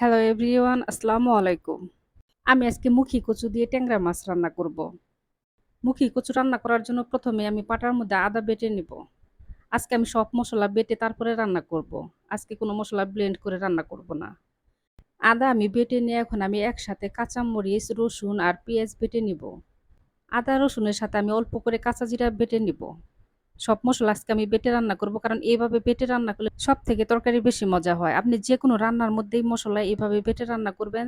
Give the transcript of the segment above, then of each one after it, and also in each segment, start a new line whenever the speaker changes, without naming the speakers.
Hello everyone, আসসালামু আলাইকুম। আমি আজকে মুখী কচু দিয়ে ট্যাংরা মাছ রান্না করব। মুখী কচু রান্না করার জন্য প্রথমে আমি পাটার মধ্যে আদা বেটে নিব। আজকে আমি সব মসলা বেটে তারপরে রান্না করব। আজকে কোনো মসলা ব্লেন্ড করে রান্না করব না। আদা আমি বেটে নিয়ে এখন আমি একসাথে কাঁচামরিচ, রসুন আর পেঁয়াজ বেটে নিব। আদা রসুনের সাথে আমি অল্প করে কাঁচা জিরা বেটে নিব। সব মসলা আজকে আমি বেটে রান্না করব, কারণ এভাবে বেটে রান্না করলে সবথেকে তরকারি বেশি মজা হয়। আপনি যেকোনো রান্নার মধ্যেই মসলা এভাবে বেটে রান্না করবেন।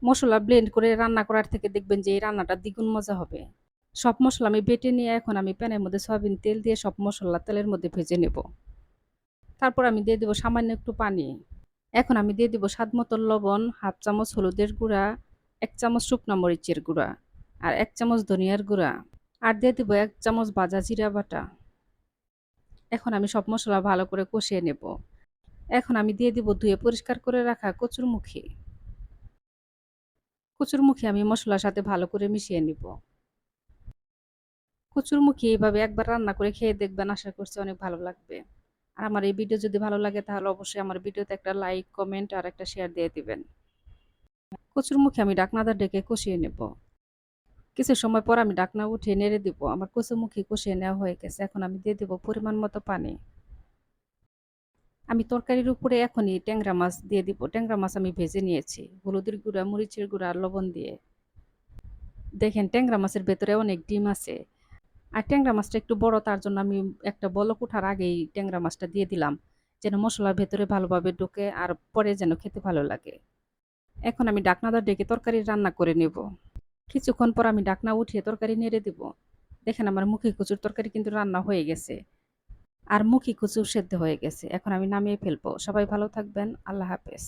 মসলা ব্লেন্ড করে রান্না করার থেকে দেখবেন যে এই রান্নাটা দ্বিগুণ মজা হবে। সব মসলা আমি বেটে নিয়ে এখন আমি প্যানের মধ্যে সয়াবিন তেল দিয়ে সব মসলা তেলের মধ্যে ভেজে নেব। তারপর আমি দিয়ে দেব সামান্য একটু পানি। এখন আমি দিয়ে দিব স্বাদ মতো লবণ, হাফ চামচ হলুদের গুঁড়া, ১ চামচ শুকনা মরিচের গুঁড়া, আর ১ চামচ ধনিয়ার গুঁড়া, আর দিয়ে দিব ১ চামচ ভাজা জিরা বাটা। এখন আমি সব মসলা ভালো করে কষিয়ে নেব। এখন আমি দিয়ে দিব ধুয়ে পরিষ্কার করে রাখা কচুরমুখী। কচুরমুখী আমি মসলার সাথে ভালো করে মিশিয়ে নিব। কচুরমুখী এভাবে একবার রান্না করে খেয়ে দেখবেন, আশা করছি অনেক ভালো লাগবে। আর আমার এই ভিডিও যদি ভালো লাগে তাহলে অবশ্যই আমার ভিডিওতে একটা লাইক, কমেন্ট আর একটা শেয়ার দিয়ে দিবেন। কচুরমুখী আমি ঢাকনাটা ঢেকে কষিয়ে নেব। কিছু সময় পর আমি ঢাকনা উঠিয়ে নেড়ে দিব। আমার কচুরমুখী কষিয়ে নেওয়া হয়ে গেছে। এখন আমি দিয়ে দেব পরিমাণ মতো পানি। আমি তরকারির উপরে এখনই ট্যাংরা মাছ দিয়ে দিব। ট্যাংরা মাছ আমি ভেজে নিয়েছি হলুদের গুঁড়া, মরিচের গুঁড়া আর লবণ দিয়ে। দেখেন ট্যাংরা মাছের ভেতরে অনেক ডিম আছে। আর ট্যাংরা মাছটা একটু বড়, তার জন্য আমি একটা বলক ওঠার আগেই ট্যাংরা মাছটা দিয়ে দিলাম, যেন মসলার ভেতরে ভালোভাবে ঢোকে আর পরে যেন খেতে ভালো লাগে। এখন আমি ঢাকনাটা ডেকে তরকারি রান্না করে নেব। কিছুক্ষণ পর আমি ঢাকনা উঠিয়ে তরকারি নেড়ে দেব। দেখেন আমার মুখী কচুর তরকারি কিন্তু রান্না হয়ে গেছে। আর মুখী কচু সেদ্ধ হয়ে গেছে। এখন আমি নামিয়ে ফেলবো। সবাই ভালো থাকবেন। আল্লাহ হাফেজ।